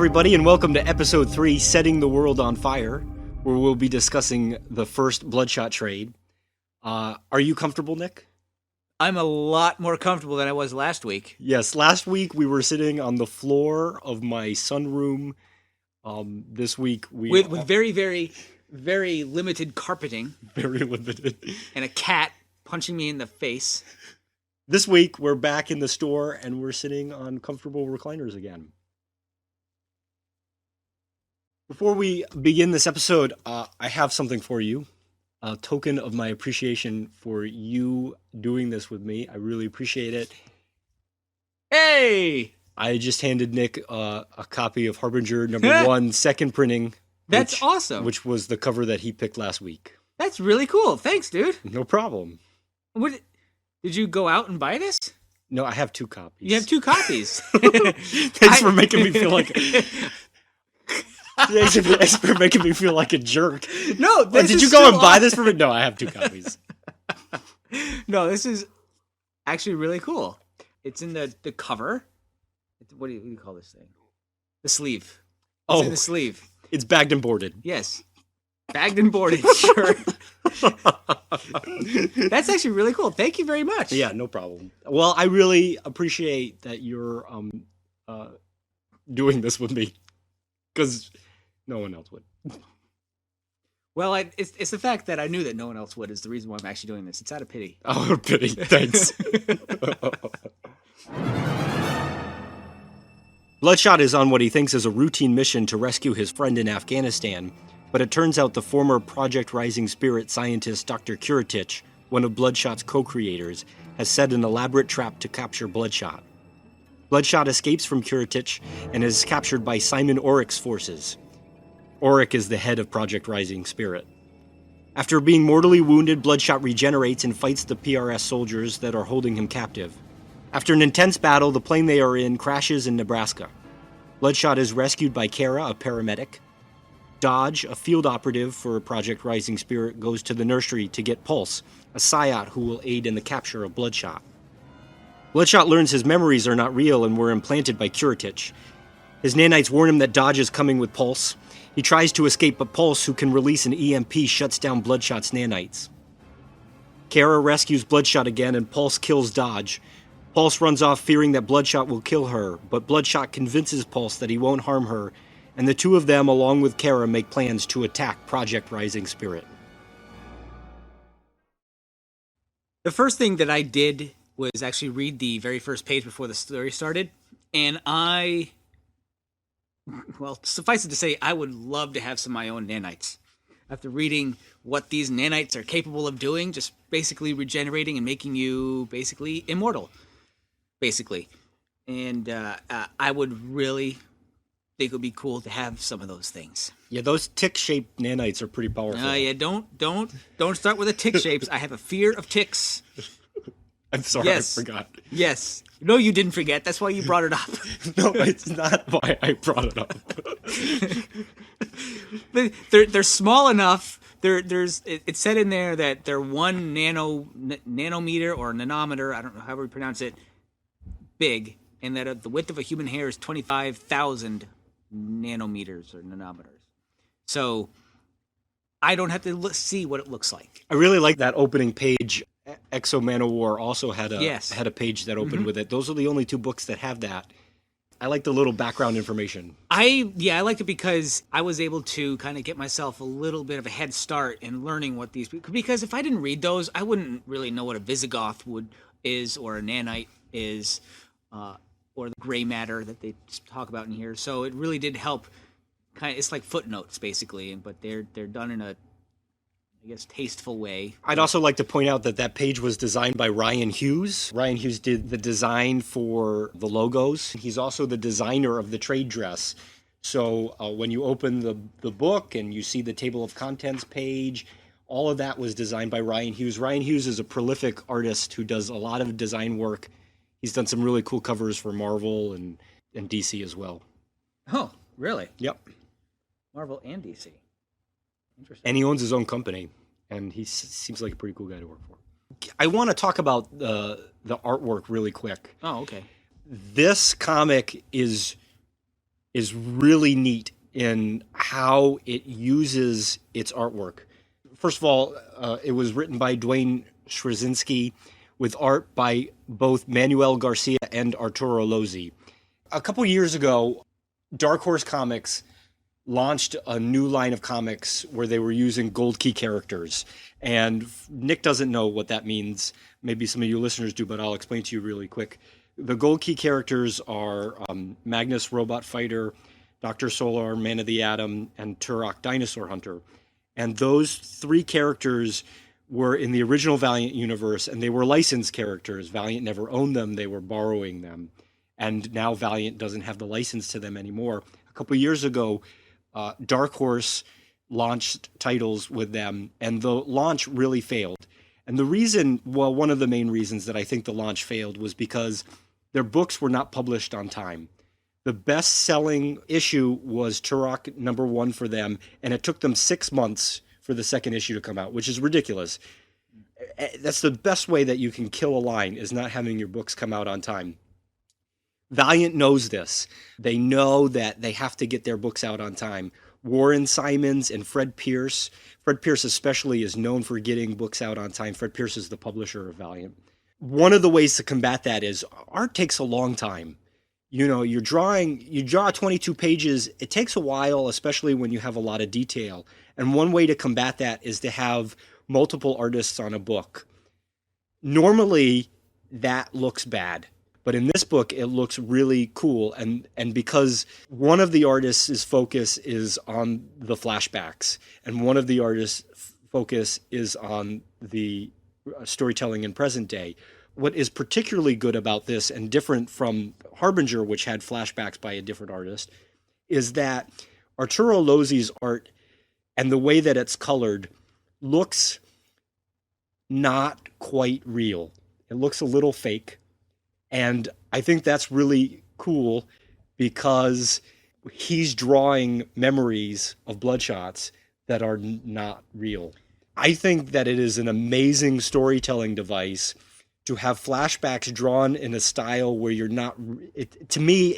everybody, and welcome to Episode 3, Setting the World on Fire, where we'll be discussing the first Bloodshot trade. Are you comfortable, Nick? I'm a lot more comfortable than I was last week. Yes, last week we were sitting on the floor of my sunroom. This week we... With very, very, very limited carpeting. Very limited. And a cat punching me in the face. This week we're back in the store and we're sitting on comfortable recliners again. Before we begin this episode, I have something for you. A token of my appreciation for you doing this with me. I really appreciate it. Hey! I just handed Nick a copy of Harbinger #1, second printing. That's awesome. Which was the cover that he picked last week. That's really cool. Thanks, dude. No problem. What? Did you go out and buy this? No, I have 2 copies. You have 2 copies. Thanks for making me feel like... Thanks for making me feel like a jerk. No, did you go and buy this for me? No, I have 2 copies. No, this is actually really cool. It's in the cover. What do you call this thing? The sleeve. It's in the sleeve. It's bagged and boarded. Yes. Bagged and boarded, sure. That's actually really cool. Thank you very much. Yeah, no problem. Well, I really appreciate that you're doing this with me. Because no one else would. Well, it's the fact that I knew that no one else would is the reason why I'm actually doing this. It's out of pity. Oh, pity. Thanks. Bloodshot is on what he thinks is a routine mission to rescue his friend in Afghanistan, but it turns out the former Project Rising Spirit scientist Dr. Kuratich, one of Bloodshot's co-creators, has set an elaborate trap to capture Bloodshot. Bloodshot escapes from Kuratich and is captured by Simon Orrick's forces. Orrick is the head of Project Rising Spirit. After being mortally wounded, Bloodshot regenerates and fights the PRS soldiers that are holding him captive. After an intense battle, the plane they are in crashes in Nebraska. Bloodshot is rescued by Kara, a paramedic. Dodge, a field operative for Project Rising Spirit, goes to the nursery to get Pulse, a psiot who will aid in the capture of Bloodshot. Bloodshot learns his memories are not real and were implanted by Kuratich. His nanites warn him that Dodge is coming with Pulse. He tries to escape, but Pulse, who can release an EMP, shuts down Bloodshot's nanites. Kara rescues Bloodshot again, and Pulse kills Dodge. Pulse runs off fearing that Bloodshot will kill her, but Bloodshot convinces Pulse that he won't harm her, and the 2 of them, along with Kara, make plans to attack Project Rising Spirit. The first thing that I did was actually read the very first page before the story started, and suffice it to say, I would love to have some of my own nanites. After reading what these nanites are capable of doing, just basically regenerating and making you basically immortal, basically. And I would really think it would be cool to have some of those things. Yeah, those tick-shaped nanites are pretty powerful. Yeah, don't start with the tick shapes. I have a fear of ticks. I'm sorry, yes. I forgot. Yes. No, you didn't forget. That's why you brought it up. No, it's not why I brought it up. They're small enough. It's said in there that they're 1 nanometer or nanometer, I don't know however you pronounce it, big, and that the width of a human hair is 25,000 nanometers or nanometers. So I don't have to see what it looks like. I really like that opening page. Exo Manowar also had a page that opened with it. Those are the only 2 books that have that. I like the little background information. I liked it because I was able to kind of get myself a little bit of a head start in learning what these... Because if I didn't read those, I wouldn't really know what a Visigoth is or a nanite is, or the gray matter that they talk about in here. So it really did help. It's like footnotes, basically, but they're done in a, I guess, tasteful way. I'd also like to point out that page was designed by Ryan Hughes. Ryan Hughes did the design for the logos. He's also the designer of the trade dress. So when you open the book and you see the table of contents page, all of that was designed by Ryan Hughes. Ryan Hughes is a prolific artist who does a lot of design work. He's done some really cool covers for Marvel and DC as well. Oh, really? Yep. Marvel and DC. Interesting. And he owns his own company, and he seems like a pretty cool guy to work for. I want to talk about the artwork really quick. Oh, okay. This comic is is really neat in how it uses its artwork. First of all, it was written by Dwayne Straczynski with art by both Manuel Garcia and Arturo Lozzi. A couple years ago, Dark Horse Comics launched a new line of comics where they were using gold key characters. And Nick doesn't know what that means. Maybe some of you listeners do, but I'll explain to you really quick. The gold key characters are Magnus Robot Fighter, Dr. Solar, Man of the Atom, and Turok Dinosaur Hunter. And those three characters were in the original Valiant Universe, and they were licensed characters. Valiant never owned them. They were borrowing them. And now Valiant doesn't have the license to them anymore. A couple of years ago, Dark Horse launched titles with them, and the launch really failed. And the reason, well, one of the main reasons that I think the launch failed was because their books were not published on time. The best-selling issue was Turok #1 for them, and it took them 6 months for the second issue to come out, which is ridiculous. That's the best way that you can kill a line, is not having your books come out on time. Valiant knows this. They know that they have to get their books out on time. Warren Simons and Fred Pierce especially is known for getting books out on time. Fred Pierce is the publisher of Valiant. One of the ways to combat that is art takes a long time. You know, you draw 22 pages. It takes a while, especially when you have a lot of detail. And one way to combat that is to have multiple artists on a book. Normally, that looks bad. But in this book, it looks really cool. And because one of the artists' focus is on the flashbacks, and one of the artists' focus is on the storytelling in present day. What is particularly good about this, and different from Harbinger, which had flashbacks by a different artist, is that Arturo Lozzi's art and the way that it's colored looks not quite real. It looks a little fake. And I think that's really cool because he's drawing memories of Bloodshots that are not real. I think that it is an amazing storytelling device to have flashbacks drawn in a style where you're not. To me,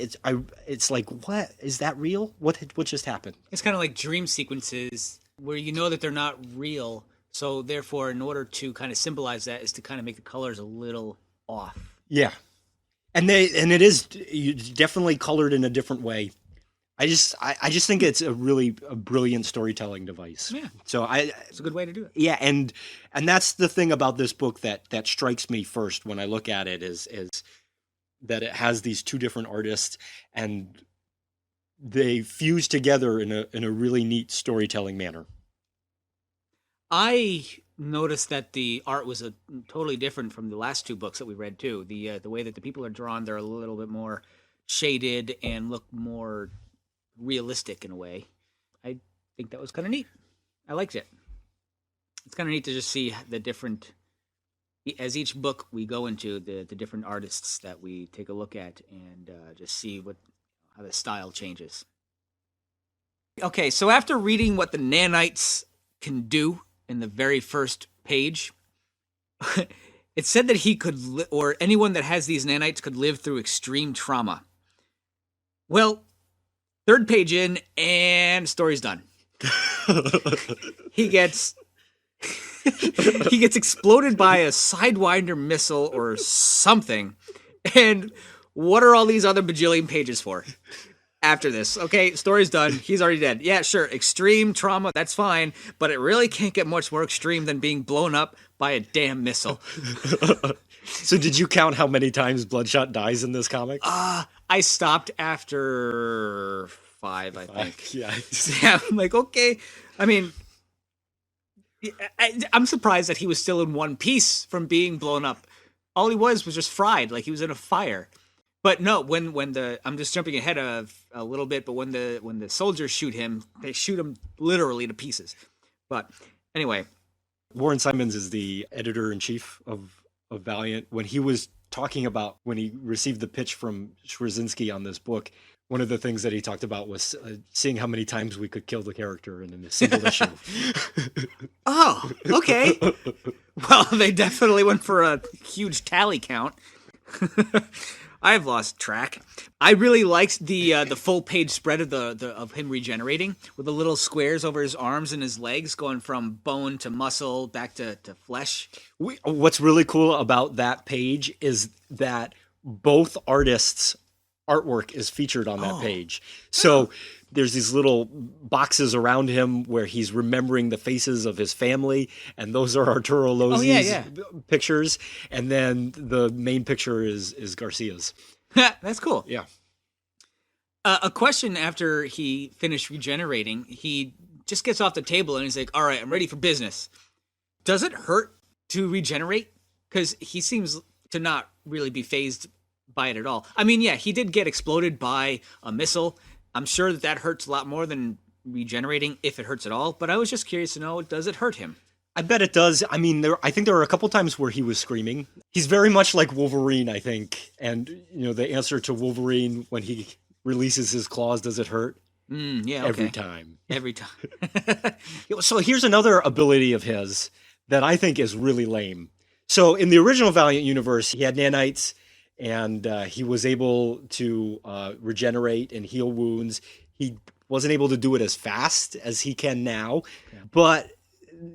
it's like, what is that real? What just happened? It's kind of like dream sequences where you know that they're not real. So therefore, in order to kind of symbolize that, is to kind of make the colors a little off. Yeah. And it is definitely colored in a different way. I just think it's a brilliant storytelling device. Yeah. So it's a good way to do it. Yeah, and that's the thing about this book that strikes me first when I look at it is that it has these two different artists and they fuse together in a really neat storytelling manner. I noticed that the art was totally different from the last two books that we read too. The way that the people are drawn, they're a little bit more shaded and look more realistic in a way. I think that was kind of neat. I liked it. It's kind of neat to just see the different, as each book we go into, the different artists that we take a look at and just see how the style changes. Okay, so after reading what the nanites can do in the very first page, it said that he could, or anyone that has these nanites could live through extreme trauma. Well, third page in, and story's done. He gets exploded by a Sidewinder missile or something. And what are all these other bajillion pages for? After this, okay, story's done. He's already dead. Yeah, sure, extreme trauma, that's fine, but it really can't get much more extreme than being blown up by a damn missile. So did you count how many times Bloodshot dies in this comic? I stopped after 5, I think. Yeah. Yeah, I'm like, okay. I mean, I'm surprised that he was still in one piece from being blown up. All he was just fried, like he was in a fire. But no, when I'm just jumping ahead of a little bit, but when the soldiers shoot him, they shoot him literally to pieces. But anyway, Warren Simons is the editor-in-chief of Valiant. When he was talking about when he received the pitch from Straczynski on this book, one of the things that he talked about was seeing how many times we could kill the character in a single issue. Oh, okay. Well, they definitely went for a huge tally count. I've lost track. I really liked the full page spread of of him regenerating with the little squares over his arms and his legs, going from bone to muscle back to flesh. What's really cool about that page is that both artists' artwork is featured on that page. So there's these little boxes around him where he's remembering the faces of his family, and those are Arturo Lozzi's pictures. And then the main picture is Garcia's. That's cool. Yeah. A question after he finished regenerating, he just gets off the table and he's like, all right, I'm ready for business. Does it hurt to regenerate? Because he seems to not really be fazed by it at all. I mean, yeah, he did get exploded by a missile. I'm sure that hurts a lot more than regenerating, if it hurts at all. But I was just curious to know, does it hurt him? I bet it does. I mean, I think there were a couple times where he was screaming. He's very much like Wolverine, I think. And, the answer to Wolverine when he releases his claws, does it hurt? Yeah, okay. Every time. Every time. So here's another ability of his that I think is really lame. So in the original Valiant Universe, he had nanites, and he was able to regenerate and heal wounds. He wasn't able to do it as fast as he can now, but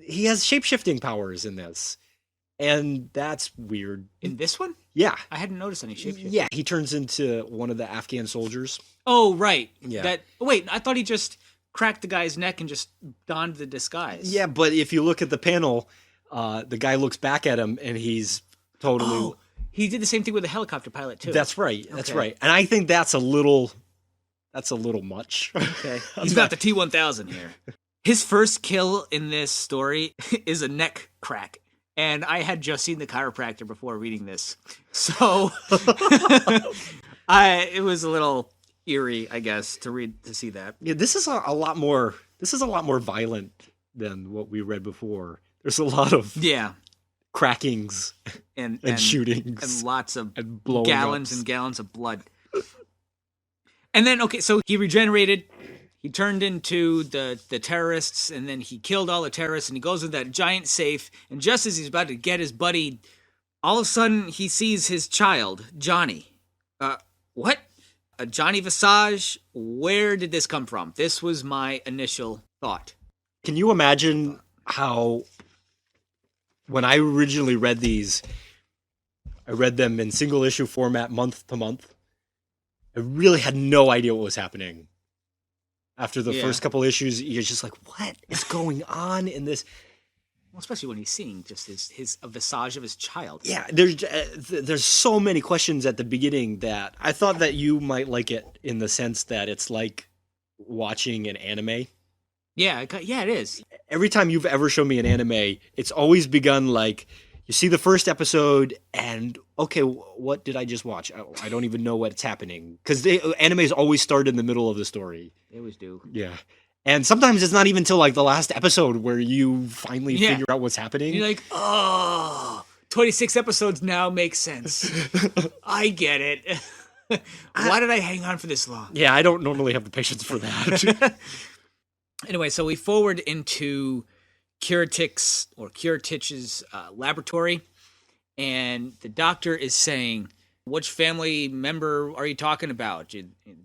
he has shape-shifting powers in this. And that's weird. In this one? Yeah. I hadn't noticed any shape-shifting. Yeah, he turns into one of the Afghan soldiers. Oh, right. Yeah. Wait, I thought he just cracked the guy's neck and just donned the disguise. Yeah, but if you look at the panel, the guy looks back at him and he's totally... Oh, he did the same thing with the helicopter pilot, too. That's right. That's right. And I think that's a little much. Okay. He's not the T-1000 here. His first kill in this story is a neck crack. And I had just seen the chiropractor before reading this. So it was a little eerie, I guess, to see that. Yeah, this is a lot more violent than what we read before. There's a lot of crackings and shootings and lots of and gallons ups. And gallons of blood. And then, okay, so he regenerated. He turned into the terrorists, and then he killed all the terrorists, and he goes with that giant safe. And just as he's about to get his buddy, all of a sudden he sees his child, Johnny. What? Johnny Visage? Where did this come from? This was my initial thought. Can you imagine how, when I originally read these, I read them in single issue format, month to month. I really had no idea what was happening. After the first couple issues, you're just like, what is going on in this? Well, especially when he's seeing just a visage of his child. Yeah, there's so many questions at the beginning that I thought that you might like it in the sense that it's like watching an anime. Yeah, it is. Every time you've ever shown me an anime, it's always begun like, you see the first episode and, okay, what did I just watch? I don't even know what's happening. Because animes always start in the middle of the story. They always do. Yeah. And sometimes it's not even till like the last episode where you finally figure out what's happening. You're like, 26 episodes now makes sense. I get it. Why did I hang on for this long? Yeah, I don't normally have the patience for that. Anyway, so we forward into Kiritich's laboratory, and the doctor is saying, which family member are you talking about?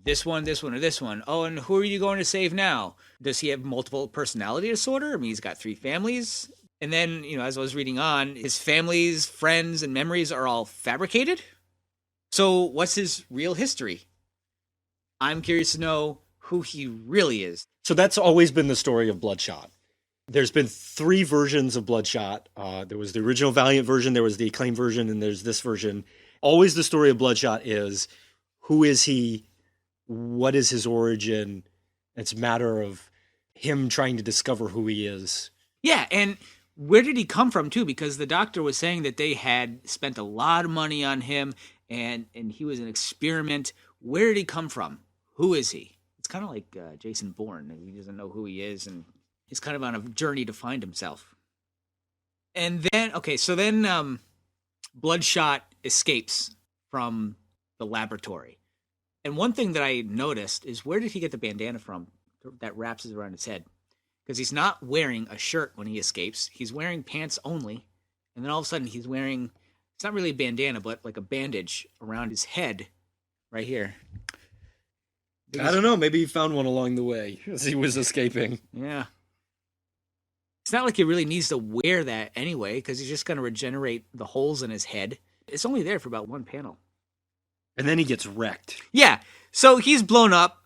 This one, or this one? Oh, and who are you going to save now? Does he have multiple personality disorder? I mean, he's got 3 families. And then, as I was reading on, his families, friends, and memories are all fabricated. So what's his real history? I'm curious to know who he really is. So that's always been the story of Bloodshot. There's been 3 versions of Bloodshot. There was the original Valiant version, there was the acclaimed version, and there's this version. Always the story of Bloodshot is, who is he? What is his origin? It's a matter of him trying to discover who he is. Yeah, and where did he come from, too? Because the doctor was saying that they had spent a lot of money on him, and he was an experiment. Where did he come from? Who is he? It's kind of like Jason Bourne. He doesn't know who he is, and he's kind of on a journey to find himself. And then, Bloodshot escapes from the laboratory. And one thing that I noticed is, where did he get the bandana from that wraps around his head? Because he's not wearing a shirt when he escapes. He's wearing pants only. And then all of a sudden he's wearing it's not really a bandana, but like a bandage around his head right here. I don't know. Maybe he found one along the way as he was escaping. Yeah. It's not like he really needs to wear that anyway, because he's just going to regenerate the holes in his head. It's only there for about one panel. And then he gets wrecked. Yeah. So he's blown up.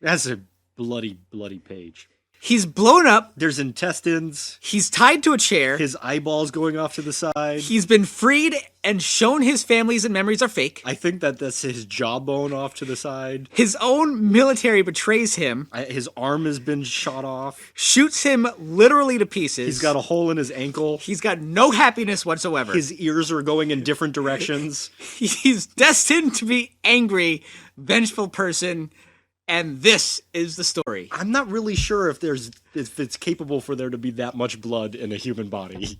That's a bloody, bloody page. He's blown up. There's intestines. He's tied to a chair. His eyeballs going off to the side. He's been freed and shown his families and memories are fake. I think that's his jawbone off to the side. His own military betrays him. His arm has been shot off. Shoots him literally to pieces. He's got a hole in his ankle. He's got no happiness whatsoever. His ears are going in different directions. He's destined to be angry, vengeful person. And this is the story. I'm not really sure if it's capable for there to be that much blood in a human body.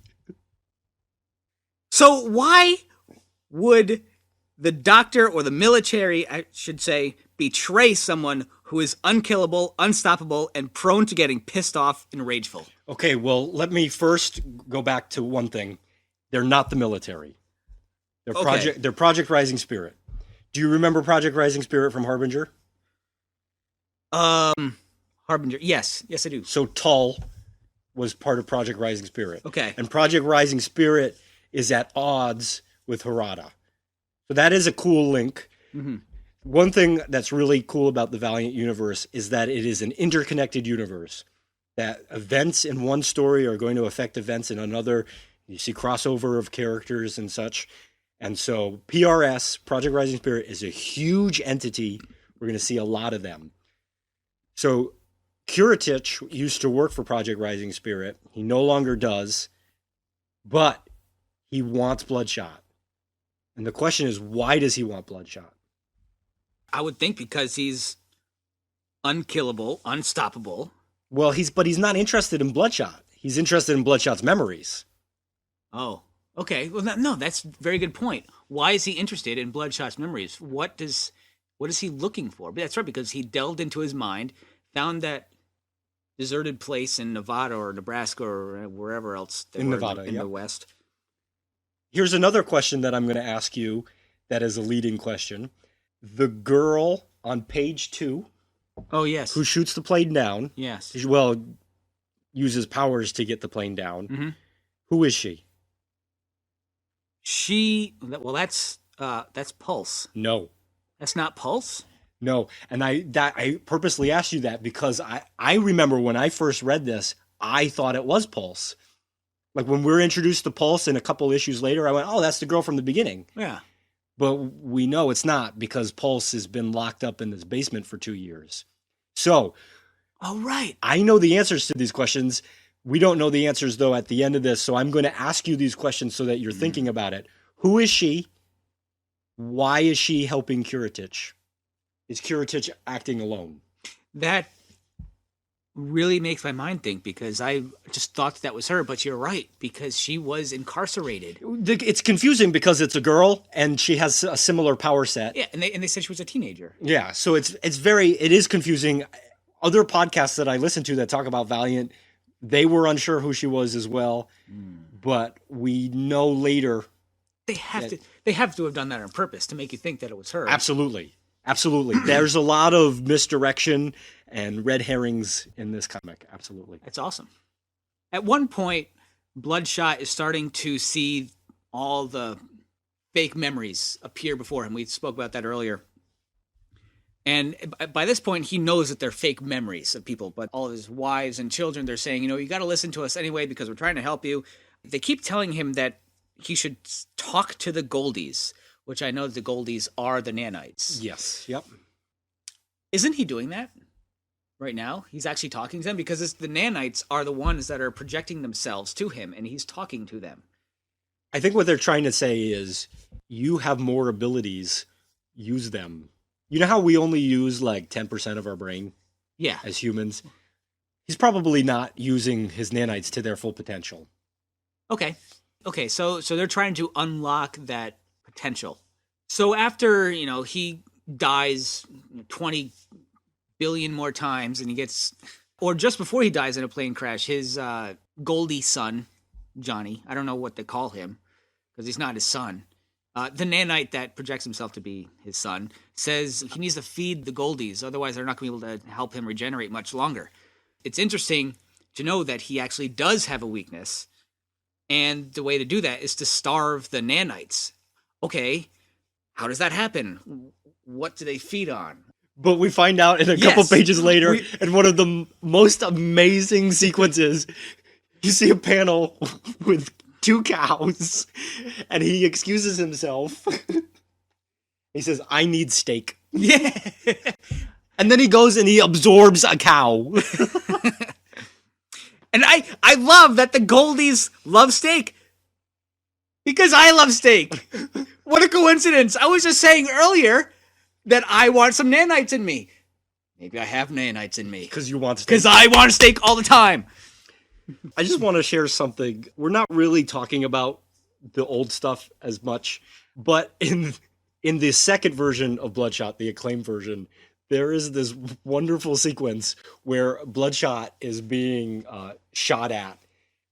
So why would the doctor or the military, I should say, betray someone who is unkillable, unstoppable, and prone to getting pissed off and rageful? Okay, well, let me first go back to one thing. They're not the military. They're Project Rising Spirit. Do you remember Project Rising Spirit from Harbinger? Harbinger. Yes, I do. So Tull was part of Project Rising Spirit. Okay. And Project Rising Spirit is at odds with Harada. So that is a cool link. Mm-hmm. One thing that's really cool about the Valiant Universe is that it is an interconnected universe. That events in one story are going to affect events in another. You see crossover of characters and such. And so PRS, Project Rising Spirit, is a huge entity. We're going to see a lot of them. So Kuratich used to work for Project Rising Spirit. He no longer does, but he wants Bloodshot. And the question is, why does he want Bloodshot? I would think because he's unkillable, unstoppable. Well, he's not interested in Bloodshot. He's interested in Bloodshot's memories. Oh, okay. Well, no, that's a very good point. Why is he interested in Bloodshot's memories? What is he looking for? But that's right, because he delved into his mind, found that deserted place in Nevada or Nebraska or wherever else in Nevada, in the West. Here's another question that I'm going to ask you that is a leading question. The girl on page 2. Oh, yes. Who shoots the plane down. Yes. Well, uses powers to get the plane down. Mm-hmm. Who is she? That's Pulse. No. That's not Pulse? No. And I purposely asked you that because I remember when I first read this, I thought it was Pulse. Like when we were introduced to Pulse and a couple issues later, I went, oh, that's the girl from the beginning. Yeah. But we know it's not because Pulse has been locked up in this basement for 2 years. So. Oh, right. I know the answers to these questions. We don't know the answers, though, at the end of this. So I'm going to ask you these questions so that you're thinking about it. Who is she? Why is she helping Kuratich? Is Kuratich acting alone? That really makes my mind think because I just thought that was her, but you're right, because she was incarcerated. It's confusing because it's a girl and she has a similar power set. Yeah, and they said she was a teenager. Yeah, so it is confusing. Other podcasts that I listen to that talk about Valiant, they were unsure who she was as well, but we know later. They have to have done that on purpose to make you think that it was her. Absolutely. There's a lot of misdirection and red herrings in this comic. Absolutely. That's awesome. At one point, Bloodshot is starting to see all the fake memories appear before him. We spoke about that earlier. And by this point, he knows that they're fake memories of people, but all of his wives and children, they're saying, you got to listen to us anyway because we're trying to help you. They keep telling him that he should talk to the Goldies, which I know the Goldies are the nanites. Yes. Yep. Isn't he doing that right now? He's actually talking to them because the nanites are the ones that are projecting themselves to him, and he's talking to them. I think what they're trying to say is you have more abilities, use them. You know how we only use like 10% of our brain? Yeah. As humans? He's probably not using his nanites to their full potential. Okay, so they're trying to unlock that potential. So after, he dies 20 billion more times and he gets, or just before he dies in a plane crash, his Goldie son, Johnny, I don't know what they call him because he's not his son. The nanite that projects himself to be his son says he needs to feed the Goldies, otherwise they're not going to be able to help him regenerate much longer. It's interesting to know that he actually does have a weakness, and the way to do that is to starve the nanites. Okay, how does that happen? What do they feed on? But we find out in a couple pages later, in one of the most amazing sequences, you see a panel with 2 cows, and he excuses himself. He says, I need steak. Yeah. And then he goes and he absorbs a cow. And I love that the Goldies love steak. Because I love steak. What a coincidence. I was just saying earlier that I want some nanites in me. Maybe I have nanites in me. Because you want steak. Because I want steak all the time. I just want to share something. We're not really talking about the old stuff as much, but in the second version of Bloodshot, the acclaimed version, there is this wonderful sequence where Bloodshot is being shot at,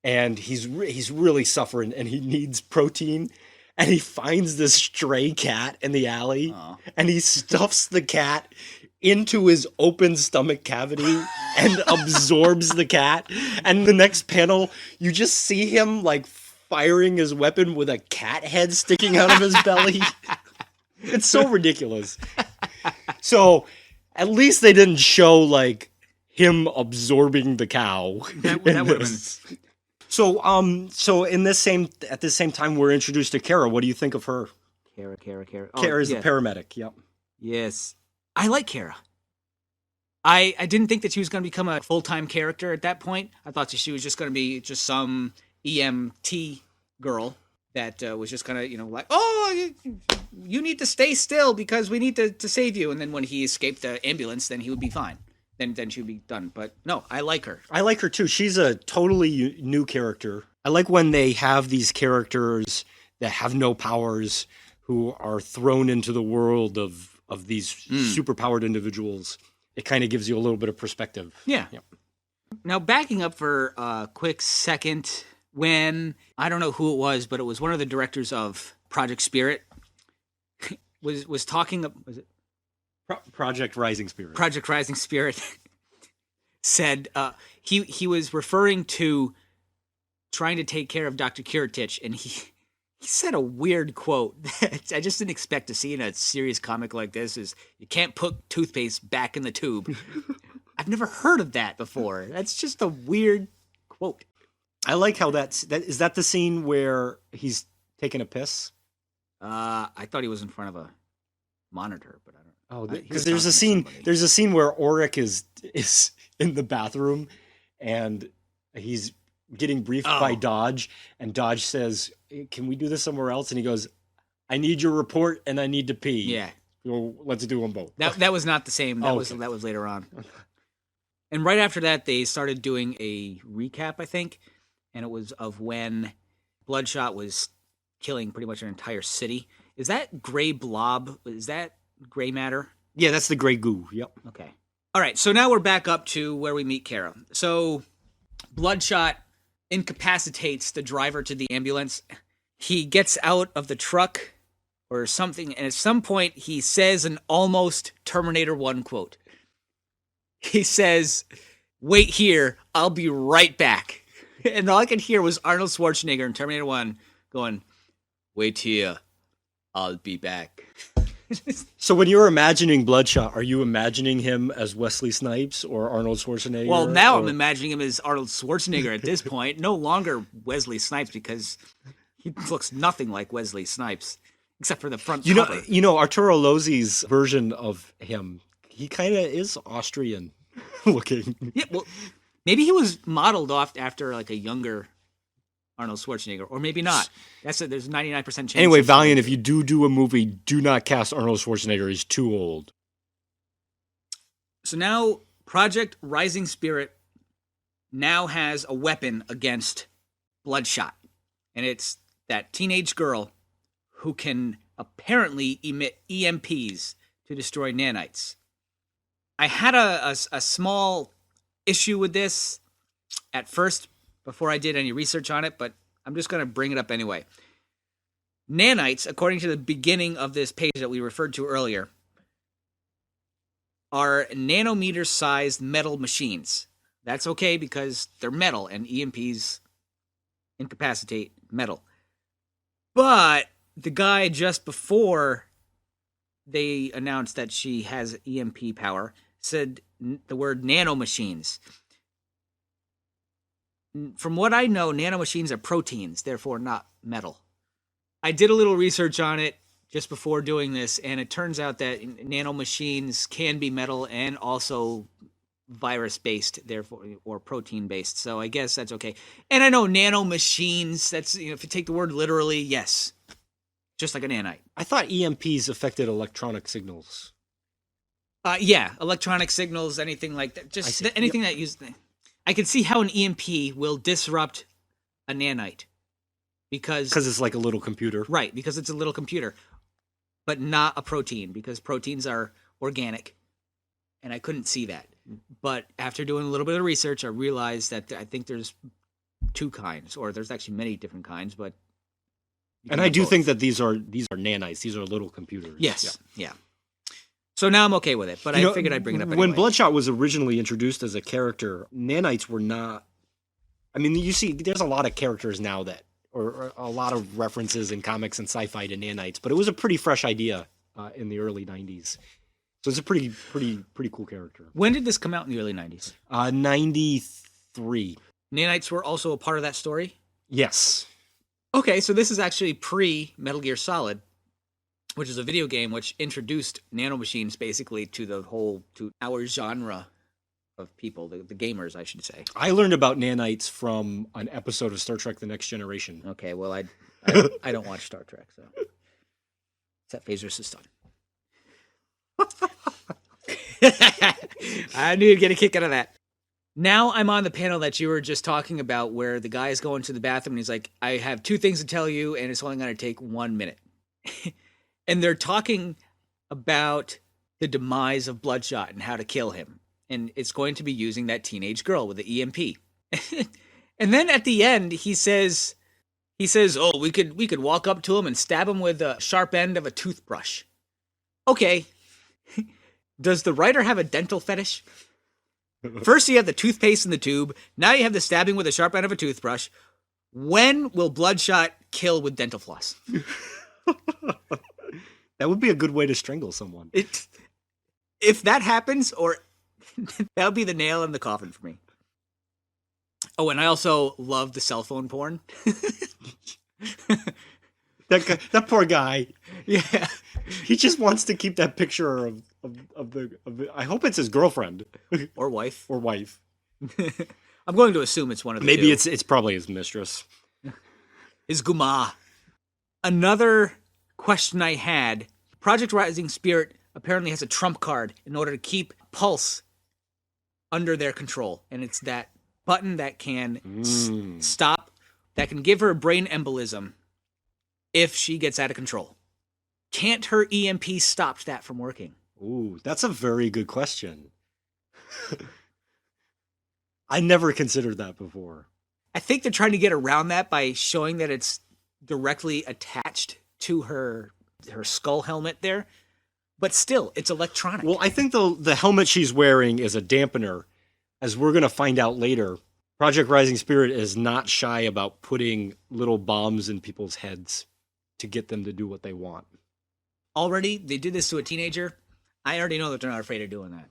and he's really suffering, and he needs protein, and he finds this stray cat in the alley, and he stuffs the cat into his open stomach cavity and absorbs the cat. And the next panel, you just see him like firing his weapon with a cat head sticking out of his belly. It's so ridiculous. So at least they didn't show like him absorbing the cow. That would have been. So at the same time we're introduced to Kara. What do you think of her? Kara. Kara's the paramedic. Yep. Yes. I like Kara. I didn't think that she was going to become a full-time character at that point. I thought that she was just going to be just some EMT girl that was just going to, like, oh, you need to stay still because we need to save you. And then when he escaped the ambulance, then he would be fine. Then she would be done. But no, I like her. I like her too. She's a totally new character. I like when they have these characters that have no powers who are thrown into the world of these superpowered individuals. It kind of gives you a little bit of perspective. Yeah. Yep. Now, backing up for a quick second, when, I don't know who it was, but it was one of the directors of Project Spirit, was talking, was it? Project Rising Spirit. Project Rising Spirit said he was referring to trying to take care of Dr. Kuratich, and he said a weird quote that I just didn't expect to see in a serious comic like this, is you can't put toothpaste back in the tube. I've never heard of that before. That's just a weird quote. I like how is that the scene where he's taking a piss? I thought he was in front of a monitor, but I don't know. Oh, because there's a scene where Auric is in the bathroom and he's getting briefed by Dodge, and Dodge says, can we do this somewhere else? And he goes, I need your report and I need to pee. Yeah. Well, let's do them both. That was not the same. That was later on. And right after that, they started doing a recap, I think, and it was of when Bloodshot was killing pretty much an entire city. Is that gray blob? Is that gray matter? Yeah, that's the gray goo. Yep. Okay. All right, so now we're back up to where we meet Kara. So Bloodshot incapacitates the driver to the ambulance. He gets out of the truck or something, and at some point he says an almost Terminator 1 quote. He says, wait here, I'll be right back. And all I could hear was Arnold Schwarzenegger in Terminator 1 going, wait here, I'll be back. So when you're imagining Bloodshot, are you imagining him as Wesley Snipes or Arnold Schwarzenegger? Well, now I'm imagining him as Arnold Schwarzenegger at this point. No longer Wesley Snipes, because he looks nothing like Wesley Snipes, except for the front cover. You know, Arturo Lozzi's version of him, he kind of is Austrian looking. Yeah, well, maybe he was modeled off after like a younger Arnold Schwarzenegger, or maybe not. There's a 99% chance. Anyway, Valiant, if you do a movie, do not cast Arnold Schwarzenegger. He's too old. So now Project Rising Spirit now has a weapon against Bloodshot. And it's that teenage girl who can apparently emit EMPs to destroy nanites. I had a small issue with this at first before I did any research on it, but I'm just going to bring it up anyway. Nanites, according to the beginning of this page that we referred to earlier, are nanometer-sized metal machines. That's okay because they're metal, and EMPs incapacitate metal. But the guy just before they announced that she has EMP power said the word nanomachines. From what I know, nanomachines are proteins, therefore not metal. I did a little research on it just before doing this, and it turns out that nanomachines can be metal and also virus-based, therefore, or protein-based. So I guess that's okay. And I know nanomachines, that's, if you take the word literally, yes. Just like a nanite. I thought EMPs affected electronic signals. Yeah, electronic signals, anything like that. Just anything that uses... I can see how an EMP will disrupt a nanite. Because it's like a little computer. Right, because it's a little computer. But not a protein, because proteins are organic. And I couldn't see that. But after doing a little bit of research, I realized that I think there's two kinds, or there's actually many different kinds, but... And I do think that these are nanites. These are little computers. Yes, yeah. So now I'm okay with it, but I figured I'd bring it up anyway. When Bloodshot was originally introduced as a character, nanites were not... I mean, you see, there's a lot of characters now that... or a lot of references in comics and sci-fi to nanites, but it was a pretty fresh idea in the early 90s. So it's a pretty cool character. When did this come out in the early 90s? 93. Nanites were also a part of that story? Yes. Okay, so this is actually pre-Metal Gear Solid, which is a video game which introduced nanomachines basically to our genre of people, the gamers, I should say. I learned about nanites from an episode of Star Trek The Next Generation. Okay, well, I don't watch Star Trek, so... Except Phasers' son. I knew you'd get a kick out of that. Now I'm on the panel that you were just talking about where the guy is going to the bathroom and he's like, I have two things to tell you and it's only going to take 1 minute. And they're talking about the demise of Bloodshot and how to kill him. And it's going to be using that teenage girl with the EMP. And then at the end, he says, oh, we could walk up to him and stab him with a sharp end of a toothbrush. Okay. Does the writer have a dental fetish? First, you have the toothpaste in the tube. Now you have the stabbing with a sharp end of a toothbrush. When will Bloodshot kill with dental floss? That would be a good way to strangle someone. If that happens, or that would be the nail in the coffin for me. Oh, and I also love the cell phone porn. That poor guy. Yeah. He just wants to keep that picture of the I hope it's his girlfriend. Or wife. Or wife. I'm going to assume it's one of the Maybe two. it's probably his mistress. His guma. Another question I had. Project Rising Spirit apparently has a trump card in order to keep Pulse under their control. And it's that button that can stop, that can give her a brain embolism if she gets out of control. Can't her EMP stop that from working? Ooh, that's a very good question. I never considered that before. I think they're trying to get around that by showing that it's directly attached to her skull helmet there. But still, it's electronic. Well, I think the helmet she's wearing is a dampener. As we're going to find out later, Project Rising Spirit is not shy about putting little bombs in people's heads to get them to do what they want. Already, they did this to a teenager. I already know that they're not afraid of doing that.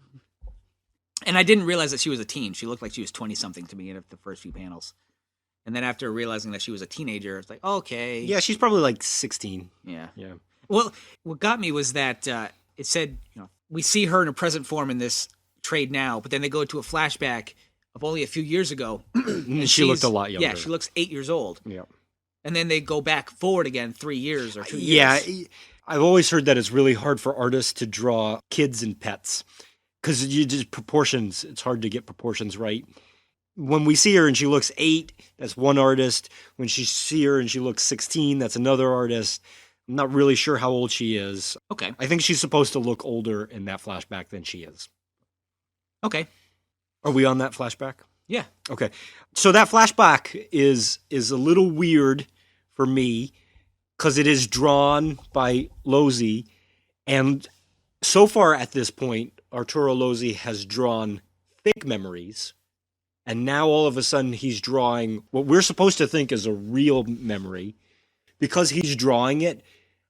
And I didn't realize that she was a teen. She looked like she was 20-something to me in the first few panels. And then after realizing that she was a teenager, it's like, okay. Yeah, she's probably like 16. Yeah. Yeah. Well, what got me was that it said, we see her in her present form in this trade now, but then they go to a flashback of only a few years ago. And she looked a lot younger. Yeah, she looks 8 years old. Yeah. And then they go back forward again 3 years or 2 years. Yeah, I've always heard that it's really hard for artists to draw kids and pets because proportions. It's hard to get proportions right. When we see her and she looks 8, that's one artist. When she see her and she looks 16, that's another artist. I'm not really sure how old she is. Okay. I think she's supposed to look older in that flashback than she is. Okay. Are we on that flashback? Yeah. Okay. So that flashback is a little weird for me because it is drawn by Losey, and so far at this point, Arturo Losey has drawn fake memories, and now all of a sudden he's drawing what we're supposed to think is a real memory. Because he's drawing it,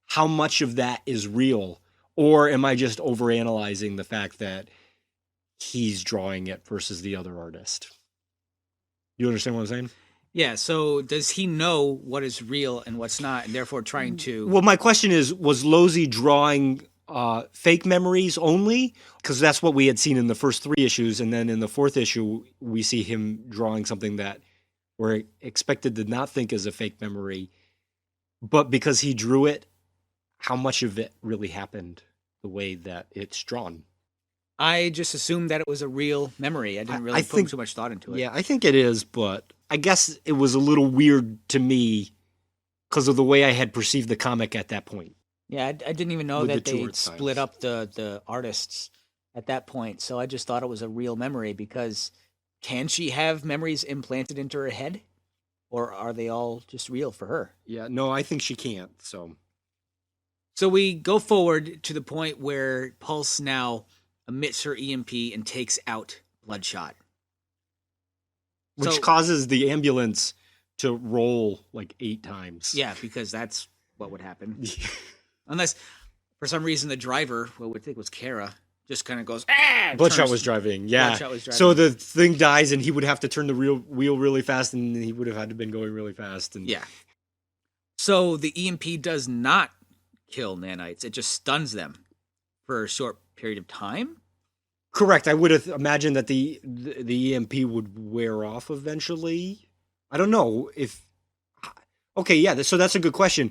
how much of that is real? Or am I just overanalyzing the fact that he's drawing it versus the other artist? You understand what I'm saying? Yeah, so does he know what is real and what's not, and therefore trying to... Well, my question is, was Losey drawing fake memories only? Because that's what we had seen in the first 3 issues, and then in the 4th issue, we see him drawing something that we're expected to not think is a fake memory. But because he drew it, how much of it really happened the way that it's drawn? I just assumed that it was a real memory. I didn't really put too much thought into it. Yeah, I think it is, but I guess it was a little weird to me because of the way I had perceived the comic at that point. Yeah, I didn't even know that they split up the artists at that point, so I just thought it was a real memory because can she have memories implanted into her head? Or are they all just real for her? Yeah, no, I think she can't, So we go forward to the point where Pulse now emits her EMP and takes out Bloodshot. Which causes the ambulance to roll like 8 times. Yeah, because that's what would happen. Unless, for some reason, the driver, what we think was Kara, just kind of goes, Bloodshot was driving, yeah. Bloodshot was driving. So the thing dies, and he would have to turn the wheel really fast, and he would have had to been going really fast. And yeah. So the EMP does not kill nanites. It just stuns them for a short period of time. Correct. I would have imagined that the EMP would wear off eventually. I don't know if... Okay, yeah, so that's a good question.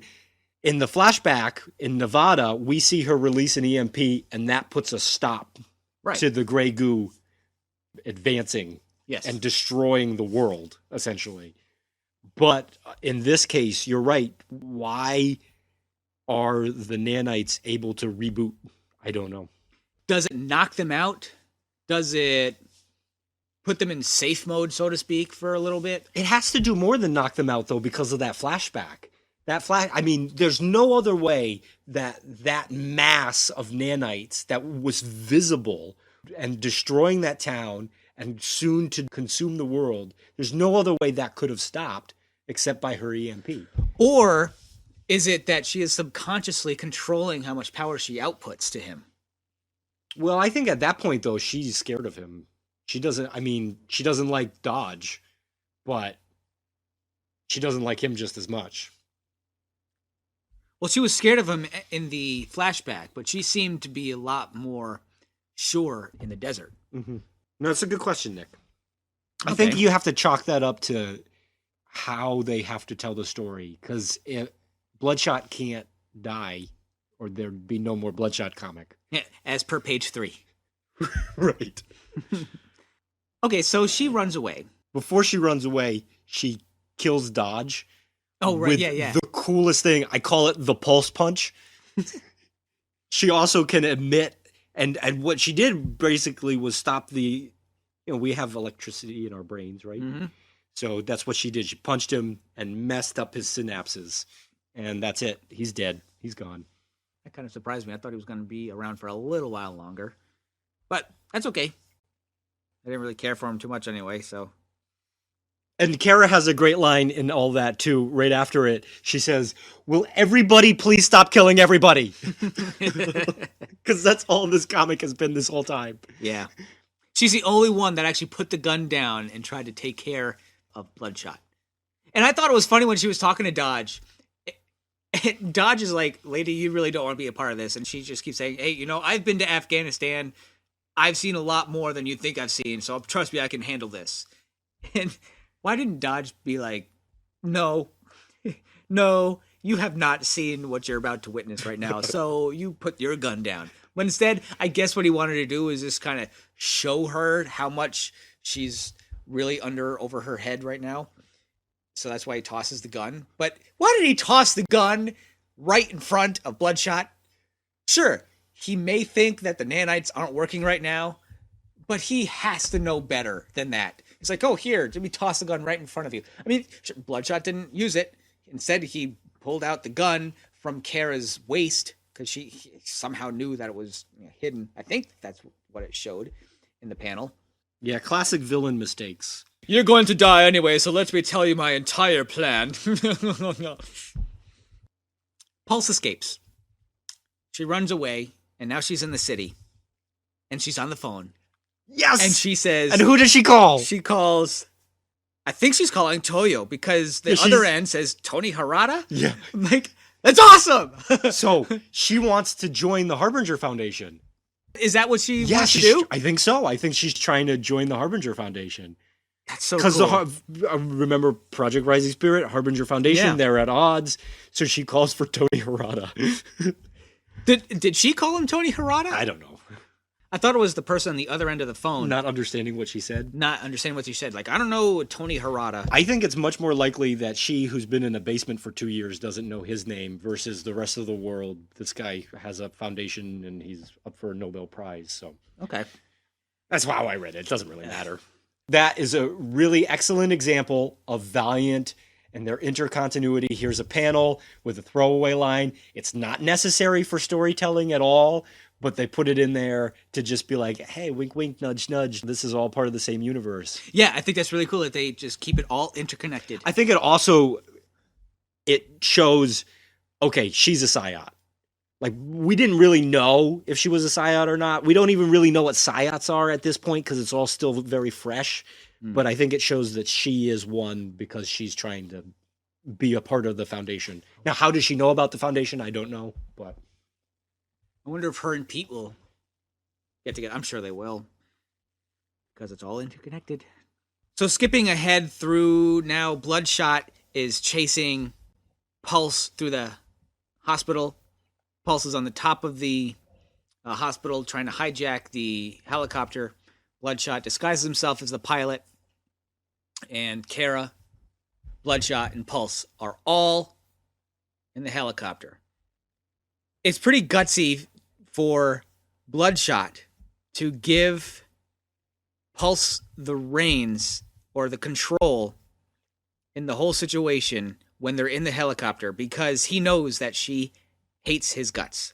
In the flashback in Nevada, we see her release an EMP, and that puts a stop to the gray goo advancing and destroying the world, essentially. But in this case, you're right. Why are the nanites able to reboot? I don't know. Does it knock them out? Does it put them in safe mode, so to speak, for a little bit? It has to do more than knock them out, though, because of that flashback. I mean, there's no other way that mass of nanites that was visible and destroying that town and soon to consume the world, there's no other way that could have stopped except by her EMP. Or is it that she is subconsciously controlling how much power she outputs to him? Well, I think at that point, though, she's scared of him. She doesn't like Dodge, but she doesn't like him just as much. Well, she was scared of him in the flashback, but she seemed to be a lot more sure in the desert. Mm-hmm. No, it's a good question, Nick. Okay. I think you have to chalk that up to how they have to tell the story, because Bloodshot can't die, or there'd be no more Bloodshot comic. Yeah, as per page 3. Right. Okay, so she runs away. Before she runs away, she kills Dodge. Oh, right, yeah. The coolest thing, I call it the pulse punch. She also can emit, and what she did basically was stop we have electricity in our brains, right? Mm-hmm. So that's what she did. She punched him and messed up his synapses, and that's it. He's dead. He's gone. That kind of surprised me. I thought he was going to be around for a little while longer, but that's okay. I didn't really care for him too much anyway, so... And Kara has a great line in all that, too. Right after it, she says, "Will everybody please stop killing everybody?" Because that's all this comic has been this whole time. Yeah. She's the only one that actually put the gun down and tried to take care of Bloodshot. And I thought it was funny when she was talking to Dodge. Dodge is like, "Lady, you really don't want to be a part of this." And she just keeps saying, "Hey, I've been to Afghanistan. I've seen a lot more than you think I've seen, so trust me, I can handle this." And why didn't Dodge be like, no, you have not seen what you're about to witness right now, so you put your gun down. But instead, I guess what he wanted to do is just kind of show her how much she's really over her head right now. So that's why he tosses the gun. But why did he toss the gun right in front of Bloodshot? Sure, he may think that the nanites aren't working right now, but he has to know better than that. He's like, "Oh, here, let me toss the gun right in front of you." I mean, Bloodshot didn't use it. Instead, he pulled out the gun from Kara's waist because she somehow knew that it was hidden. I think that's what it showed in the panel. Yeah, classic villain mistakes. You're going to die anyway, so let me tell you my entire plan. Pulse escapes. She runs away, and now she's in the city. And she's on the phone. Yes! And she says... And who does she call? She calls... I think she's calling Toyo, because the other end says Tony Harada? Yeah. Like, that's awesome! So, she wants to join the Harbinger Foundation. Is that what she wants to do? I think so. I think she's trying to join the Harbinger Foundation. That's so cool. Because remember Project Rising Spirit, Harbinger Foundation, they're at odds. So she calls for Tony Harada. Did she call him Tony Harada? I don't know. I thought it was the person on the other end of the phone. Not understanding what she said. Not understanding what she said. Like, I don't know Tony Harada. I think it's much more likely that she, who's been in a basement for 2 years, doesn't know his name versus the rest of the world. This guy has a foundation and he's up for a Nobel Prize. So okay. That's how I read it. It doesn't really matter. That is a really excellent example of Valiant and their intercontinuity. Here's a panel with a throwaway line. It's not necessary for storytelling at all, but they put it in there to just be like, hey, wink, wink, nudge, nudge. This is all part of the same universe. Yeah, I think that's really cool that they just keep it all interconnected. I think it shows, okay, she's a Psyot. Like, we didn't really know if she was a Psyot or not. We don't even really know what Psyots are at this point because it's all still very fresh. But I think it shows that she is one because she's trying to be a part of the Foundation. Now, how does she know about the Foundation? I don't know, but... I wonder if her and Pete will get together. I'm sure they will because it's all interconnected. So skipping ahead through now, Bloodshot is chasing Pulse through the hospital. Pulse is on the top of the hospital trying to hijack the helicopter. Bloodshot disguises himself as the pilot. And Kara, Bloodshot, and Pulse are all in the helicopter. It's pretty gutsy for Bloodshot to give Pulse the reins or the control in the whole situation when they're in the helicopter because he knows that she hates his guts.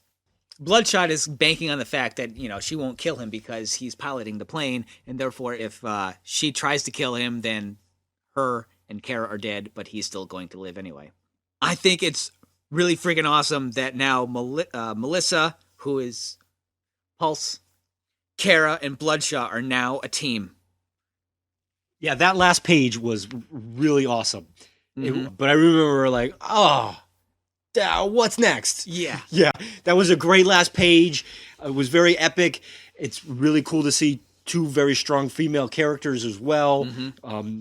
Bloodshot is banking on the fact that, she won't kill him because he's piloting the plane, and therefore if she tries to kill him, then her and Kara are dead, but he's still going to live anyway. I think it's really freaking awesome that now Melissa, who is Pulse, Kara, and Bloodshot are now a team. Yeah, that last page was really awesome. But I remember like, what's next? Yeah. Yeah, that was a great last page. It was very epic. It's really cool to see two very strong female characters as well,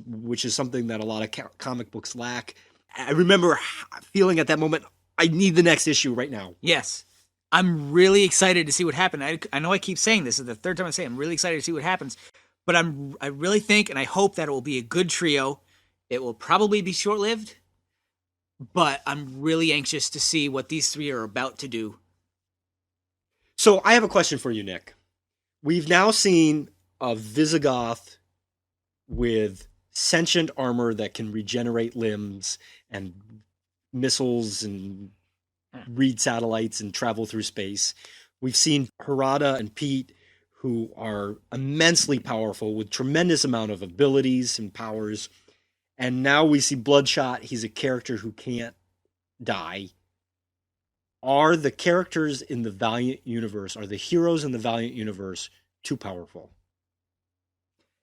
which is something that a lot of comic books lack. I remember feeling at that moment, I need the next issue right now. Yes. I'm really excited to see what happens. I know I keep saying this. This is the third time I say I'm really excited to see what happens. But I really think and I hope that it will be a good trio. It will probably be short-lived. But I'm really anxious to see what these three are about to do. So I have a question for you, Nick. We've now seen a Visigoth with sentient armor that can regenerate limbs and missiles and read satellites and travel through space. We've seen Harada and Pete, who are immensely powerful with tremendous amount of abilities and powers. And now we see Bloodshot. He's a character who can't die. Are the characters in the Valiant Universe, are the heroes in the Valiant Universe too powerful?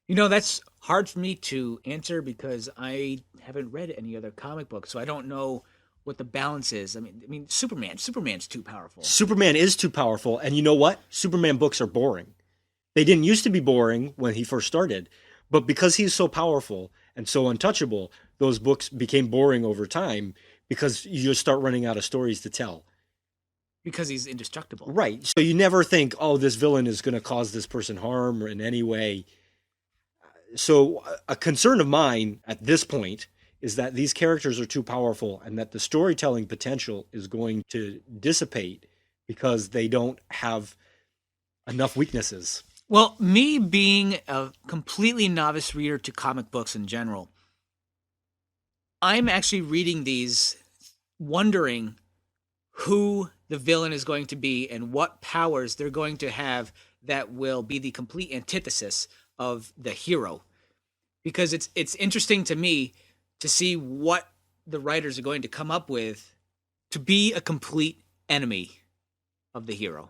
That's hard for me to answer because I haven't read any other comic books, so I don't know what the balance is. I mean, Superman's too powerful. Superman is too powerful, and you know what? Superman books are boring. They didn't used to be boring when he first started, but because he's so powerful and so untouchable, those books became boring over time because you just start running out of stories to tell. Because he's indestructible. Right. So you never think, this villain is going to cause this person harm or in any way. So a concern of mine at this point is that these characters are too powerful and that the storytelling potential is going to dissipate because they don't have enough weaknesses. Well, me being a completely novice reader to comic books in general, I'm actually reading these wondering who the villain is going to be and what powers they're going to have that will be the complete antithesis of the hero. Because it's interesting to me to see what the writers are going to come up with to be a complete enemy of the hero.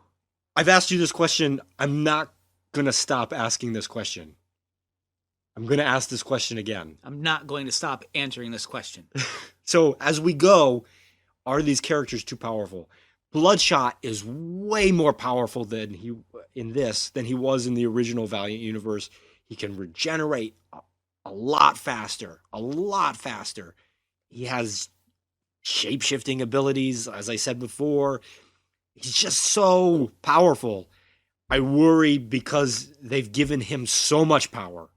I've asked you this question. I'm not going to stop asking this question. I'm going to ask this question again. I'm not going to stop answering this question. So as we go, are these characters too powerful? Bloodshot is way more powerful than he was in the original Valiant Universe. He can regenerate a lot faster. He has shape-shifting abilities, as I said before. He's just so powerful. I worry because they've given him so much power,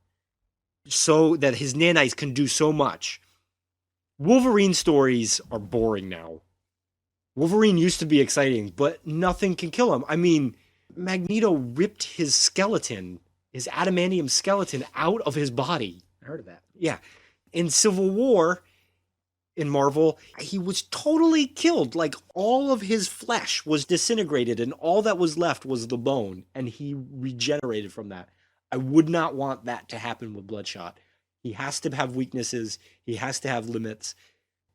so that his nanites can do so much. Wolverine stories are boring now. Wolverine used to be exciting, but nothing can kill him. I mean, Magneto ripped his skeleton, his adamantium skeleton, out of his body. I heard of that. Yeah. In Civil War, in Marvel, he was totally killed. Like, all of his flesh was disintegrated, and all that was left was the bone, and he regenerated from that. I would not want that to happen with Bloodshot. He has to have weaknesses. He has to have limits.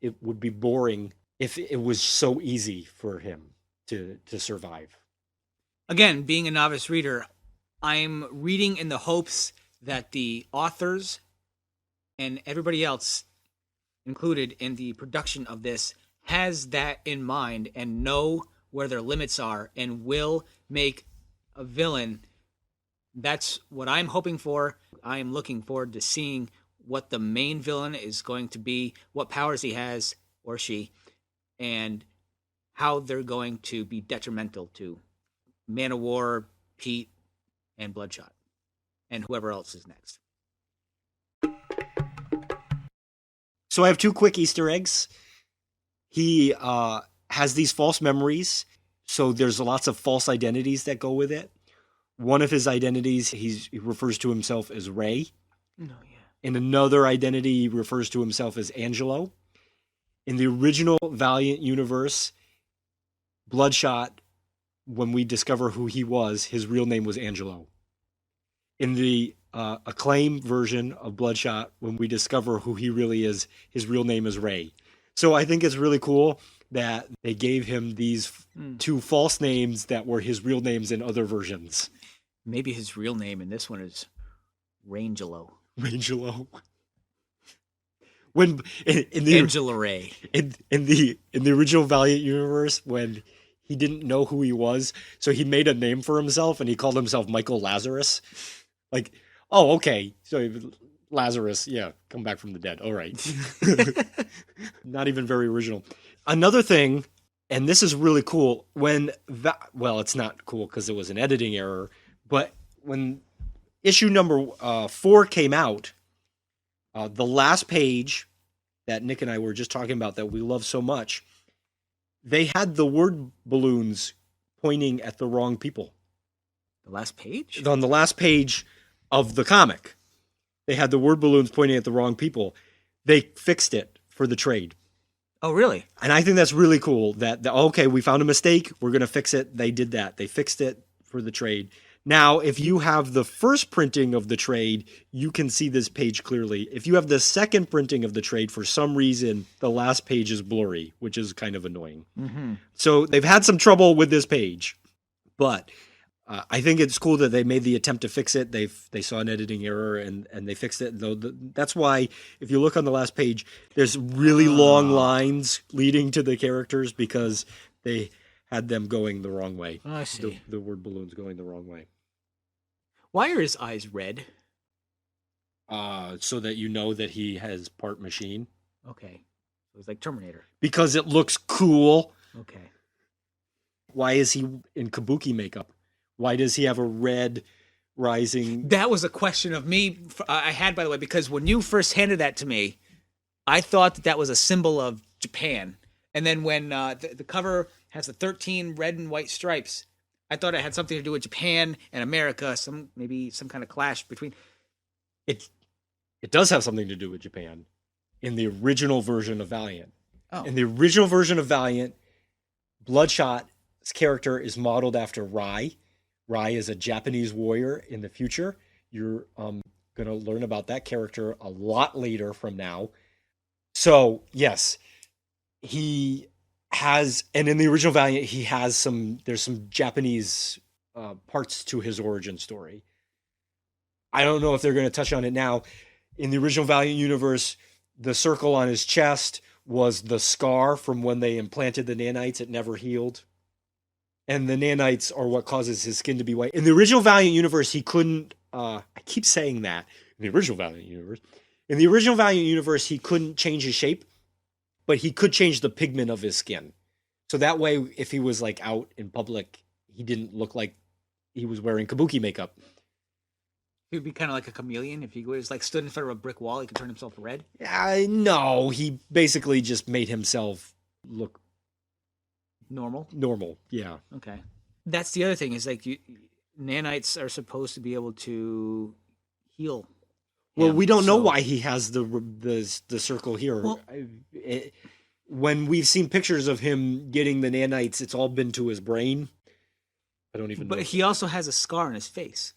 It would be boring if it was so easy for him to survive. Again, being a novice reader, I'm reading in the hopes that the authors and everybody else included in the production of this has that in mind and know where their limits are and will make a villain. That's what I'm hoping for. I am looking forward to seeing what the main villain is going to be, what powers he has, or she, and how they're going to be detrimental to Man of War, Pete, and Bloodshot, and whoever else is next. So I have two quick Easter eggs. He has these false memories, so there's lots of false identities that go with it. One of his identities, he refers to himself as Ray. Oh, yeah. In another identity, he refers to himself as Angelo. In the original Valiant Universe, Bloodshot, when we discover who he was, his real name was Angelo. In the Acclaim version of Bloodshot, when we discover who he really is, his real name is Ray. So I think it's really cool that they gave him these two false names that were his real names in other versions. Maybe his real name in this one is Rangelo. Rangelo. When in the Angela Ray. In the original Valiant Universe, when he didn't know who he was, so he made a name for himself and he called himself Michael Lazarus. Like, oh, okay. So Lazarus, yeah, come back from the dead. All right. Not even very original. Another thing, and this is really cool, well, it's not cool because it was an editing error, but when issue number 4 came out, the last page that Nick and I were just talking about that we love so much, they had the word balloons pointing at the wrong people. The last page? On the last page of the comic, they had the word balloons pointing at the wrong people. They fixed it for the trade. Oh, really? And I think that's really cool that okay, we found a mistake. We're going to fix it. They did that. They fixed it for the trade. Now, if you have the first printing of the trade, you can see this page clearly. If you have the second printing of the trade, for some reason, the last page is blurry, which is kind of annoying. Mm-hmm. So they've had some trouble with this page, but I think it's cool that they made the attempt to fix it. They saw an editing error and they fixed it. Though that's why if you look on the last page, there's really long lines leading to the characters because they had them going the wrong way. I see. The word balloons going the wrong way. Why are his eyes red? So that you know that he has part machine. Okay. So it's like Terminator. Because it looks cool. Okay. Why is he in kabuki makeup? Why does he have a red rising? That was a question of me I had, by the way, because when you first handed that to me, I thought that was a symbol of Japan. And then when the cover has the 13 red and white stripes, I thought it had something to do with Japan and America, maybe some kind of clash between. It does have something to do with Japan in the original version of Valiant. In the original version of Valiant, Bloodshot's character is modeled after Rai. Rai is a Japanese warrior in the future. You're going to learn about that character a lot later from now. So, yes, he has, and in the original Valiant, there's some Japanese parts to his origin story. I don't know if they're going to touch on it now. In the original Valiant universe, the circle on his chest was the scar from when they implanted the nanites. It never healed. And the nanites are what causes his skin to be white. In the original Valiant universe, he couldn't, I keep saying that, in the original Valiant universe. In the original Valiant universe, he couldn't change his shape, but he could change the pigment of his skin. So that way, if he was like out in public, he didn't look like he was wearing kabuki makeup. He would be kind of like a chameleon. If he was like stood in front of a brick wall, he could turn himself red. No, he basically just made himself look normal. Yeah. Okay. That's the other thing is like nanites are supposed to be able to heal. Well, we don't know why he has the circle here. Well, when we've seen pictures of him getting the nanites, it's all been to his brain. I don't even know. But he also has a scar on his face.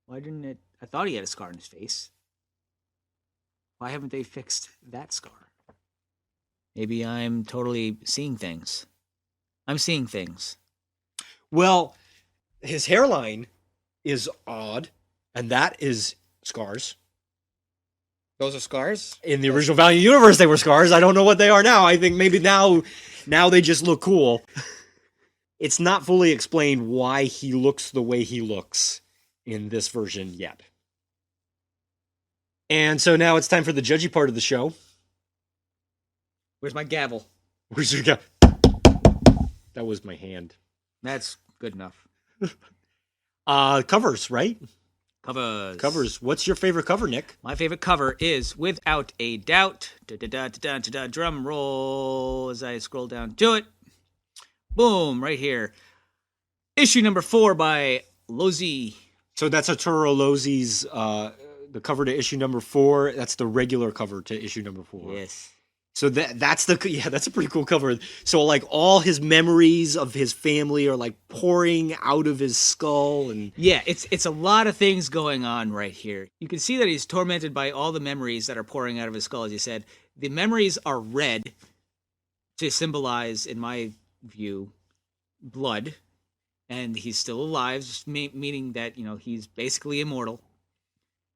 Why didn't it? I thought he had a scar on his face. Why haven't they fixed that scar? Maybe I'm totally seeing things. I'm seeing things. Well, his hairline is odd, and that is scars. Those are scars? In the original Valiant universe, they were scars. I don't know what they are now. I think maybe now they just look cool. It's not fully explained why he looks the way he looks in this version yet. And so now it's time for the judgy part of the show. Where's my gavel? Where's your gavel? That was my hand. That's good enough. Covers, right? Covers. What's your favorite cover, Nick? My favorite cover is, without a doubt, drum roll as I scroll down to it. Boom, right here. Issue number 4 by Lozzi. So that's Arturo Lozzi's, the cover to issue number 4. That's the regular cover to issue number 4. Yes. So that's a pretty cool cover. So like all his memories of his family are like pouring out of his skull, and yeah, it's a lot of things going on right here. You can see that he's tormented by all the memories that are pouring out of his skull, as you said. The memories are red to symbolize, in my view, blood, and he's still alive, meaning that, you know, he's basically immortal.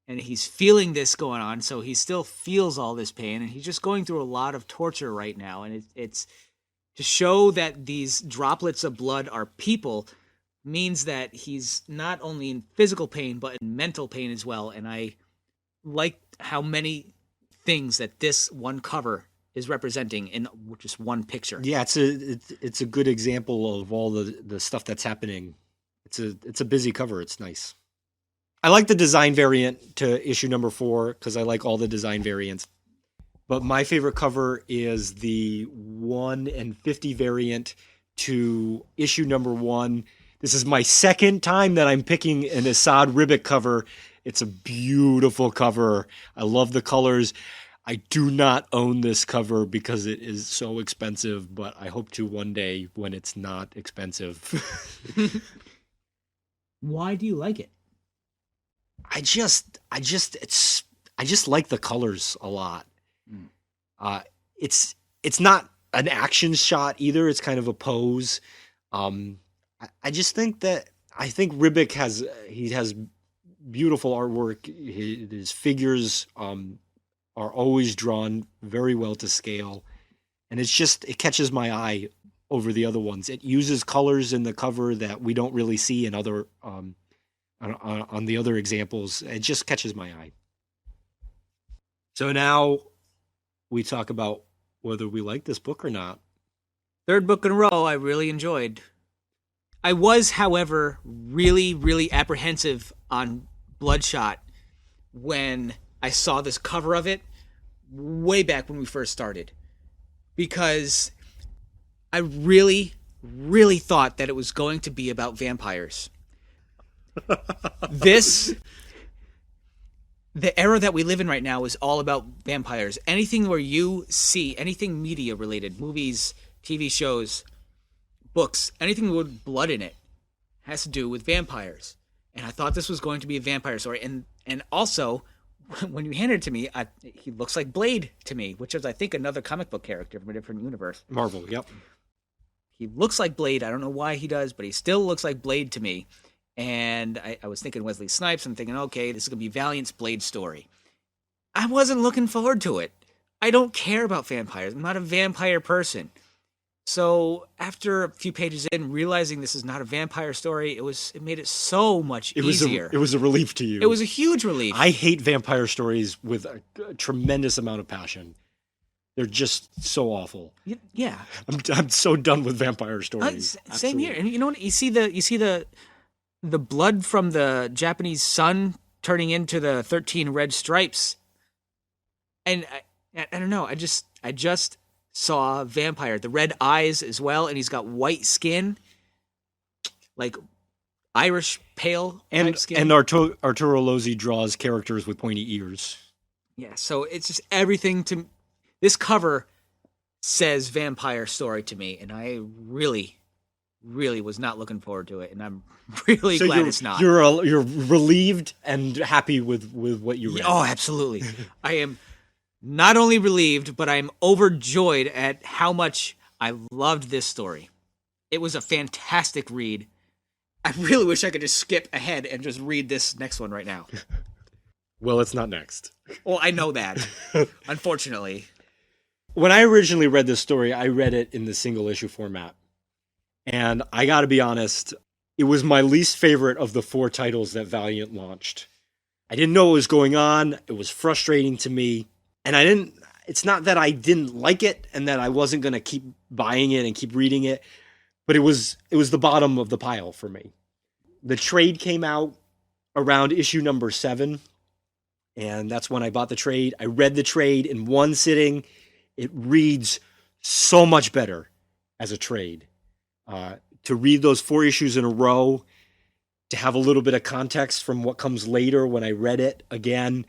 And he's feeling this going on, so he still feels all this pain, and he's just going through a lot of torture right now. And it's to show that these droplets of blood are people means that he's not only in physical pain, but in mental pain as well. And I like how many things that this one cover is representing in just one picture. Yeah, it's a good example of all the stuff that's happening. It's a busy cover. It's nice. I like the design variant to issue number 4 because I like all the design variants. But my favorite cover is the 1/50 variant to issue number 1. This is my second time that I'm picking an Assad Ribic cover. It's a beautiful cover. I love the colors. I do not own this cover because it is so expensive, but I hope to one day when it's not expensive. Why do you like it? I just like the colors a lot. It's not an action shot either. It's kind of a pose. I just think Ribic has beautiful artwork. His figures are always drawn very well to scale, and it catches my eye over the other ones. It uses colors in the cover that we don't really see in other on the other examples. It just catches my eye. So now we talk about whether we like this book or not. Third book in a row I really enjoyed. I was, however, really, really apprehensive on Bloodshot when I saw this cover of it way back when we first started. Because I really, really thought that it was going to be about vampires. This the era that we live in right now is all about vampires. Anything where you see anything media related, movies, TV shows, books, anything with blood in it has to do with vampires. And I thought this was going to be a vampire story. And also, when you handed it to me, he looks like Blade to me, which is, I think, another comic book character from a different universe. Marvel, yep. He looks like Blade. I don't know why he does, but he still looks like Blade to me. And I was thinking Wesley Snipes. I'm thinking, okay, this is going to be Valiant's Blade story. I wasn't looking forward to it. I don't care about vampires. I'm not a vampire person. So after a few pages in, realizing this is not a vampire story, it made it so much easier. It was a relief to you. It was a huge relief. I hate vampire stories with a tremendous amount of passion. They're just so awful. Yeah, I'm so done with vampire stories. Same here. And you know what? You see the blood from the Japanese sun turning into the 13 red stripes, and I don't know. I just saw a vampire, the red eyes as well, and he's got white skin, like Irish pale type skin. And Arturo Lozzi draws characters with pointy ears. Yeah, so it's just everything to this cover says vampire story to me, and I really was not looking forward to it, and I'm really glad it's not. You're relieved and happy with what you read. Oh, absolutely. I am not only relieved, but I'm overjoyed at how much I loved this story. It was a fantastic read. I really wish I could just skip ahead and just read this next one right now. Well, it's not next. Well, I know that, unfortunately. When I originally read this story, I read it in the single issue format. And I got to be honest, it was my least favorite of the 4 titles that Valiant launched. I didn't know what was going on. It was frustrating to me. And it's not that I didn't like it and that I wasn't going to keep buying it and keep reading it, but it was the bottom of the pile for me. The trade came out around issue number 7, and that's when I bought the trade. I read the trade in one sitting. It reads so much better as a trade. To read those 4 issues in a row, to have a little bit of context from what comes later when I read it again,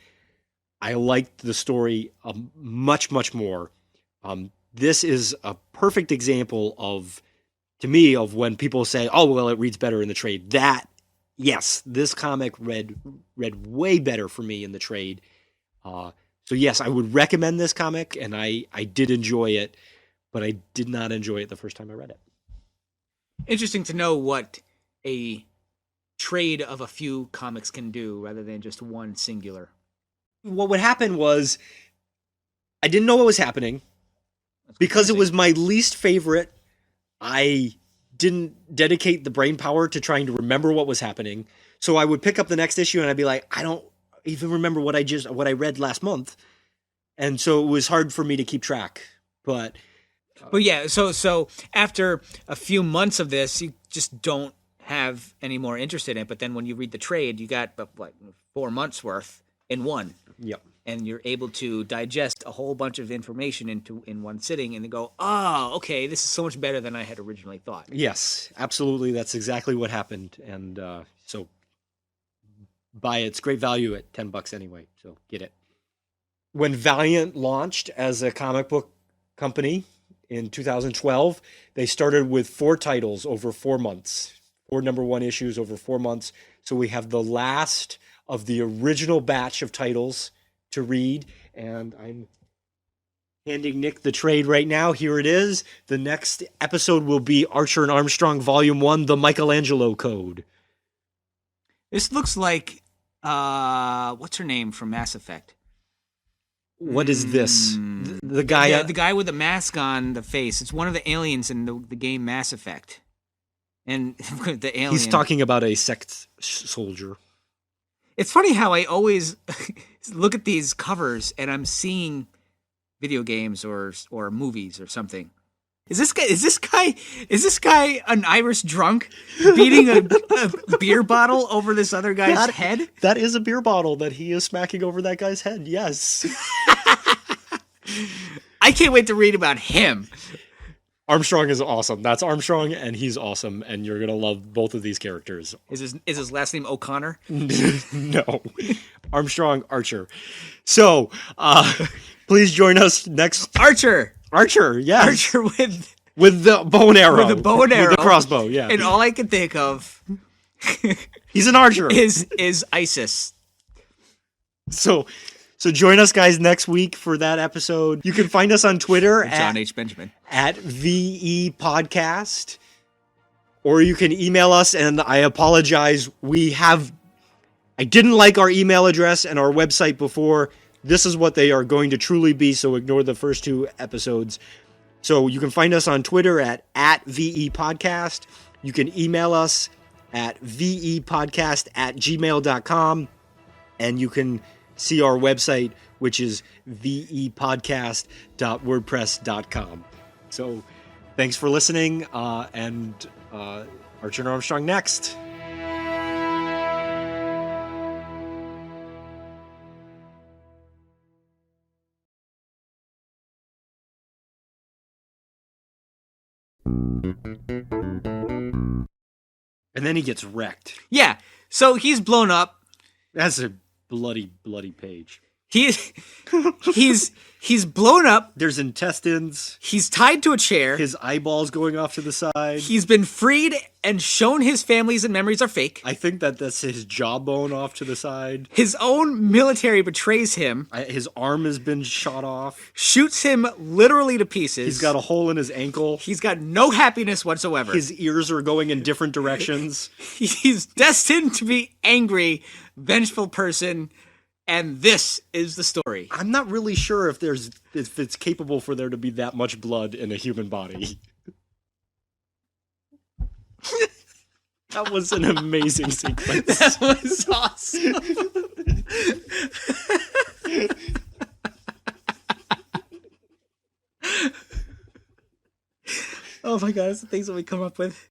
I liked the story much, much more. This is a perfect example to me, of when people say, oh, well, it reads better in the trade. Yes, this comic read way better for me in the trade. So yes, I would recommend this comic, and I did enjoy it, but I did not enjoy it the first time I read it. Interesting to know what a trade of a few comics can do rather than just one singular. What would happen was I didn't know what was happening because it was my least favorite. I didn't dedicate the brain power to trying to remember what was happening. So I would pick up the next issue and I'd be like, I don't even remember what I read last month. And so it was hard for me to keep track. But yeah, so after a few months of this, you just don't have any more interest in it. But then when you read the trade, you got 4 months worth in one. Yep. And you're able to digest a whole bunch of information in one sitting and then go, oh, okay, this is so much better than I had originally thought. Yes, absolutely. That's exactly what happened. And so buy it. It's great value at $10 anyway. So get it. When Valiant launched as a comic book company in 2012, they started with 4 titles over 4 months, 4 number 1 issues over 4 months. So we have the last of the original batch of titles to read, and I'm handing Nick the trade right now. Here it is. The next episode will be Archer and Armstrong Volume 1, The Michelangelo Code. This looks like, what's her name from Mass Effect? What is this? The guy... Yeah, the guy with the mask on the face. It's one of the aliens in the game Mass Effect. And the alien... He's talking about a sect soldier. It's funny how I always look at these covers and I'm seeing video games or movies or something. Is this guy an Irish drunk beating a beer bottle over this other guy's head? That is a beer bottle that he is smacking over that guy's head. Yes. I can't wait to read about him. Armstrong is awesome. That's Armstrong, and he's awesome, and you're gonna love both of these characters. Is his last name O'Connor? No, Armstrong Archer. So, please join us next. Archer, Yes. Archer with the bow and arrow. with a bow and arrow, with the crossbow. Yeah, and all I can think of he's an archer. is ISIS. So join us, guys, next week for that episode. You can find us on Twitter John H. Benjamin at VE Podcast, or you can email us. And I apologize, I didn't like our email address and our website before. This is what they are going to truly be, so ignore the first 2 episodes. So you can find us on Twitter at VE Podcast. You can email us at vepodcast@gmail.com, and you can see our website, which is vepodcast.wordpress.com. So thanks for listening, and Archer and Armstrong next. And then he gets wrecked. Yeah, so he's blown up. That's a bloody page. He's blown up. There's intestines. He's tied to a chair. His eyeballs going off to the side. He's been freed and shown his families and memories are fake. I think that's his jawbone off to the side. His own military betrays him. His arm has been shot off. Shoots him literally to pieces. He's got a hole in his ankle. He's got no happiness whatsoever. His ears are going in different directions. He's destined to be angry, vengeful person. And this is the story. I'm not really sure if it's capable for there to be that much blood in a human body. That was an amazing sequence. That was awesome. Oh my God, that's the things that we come up with.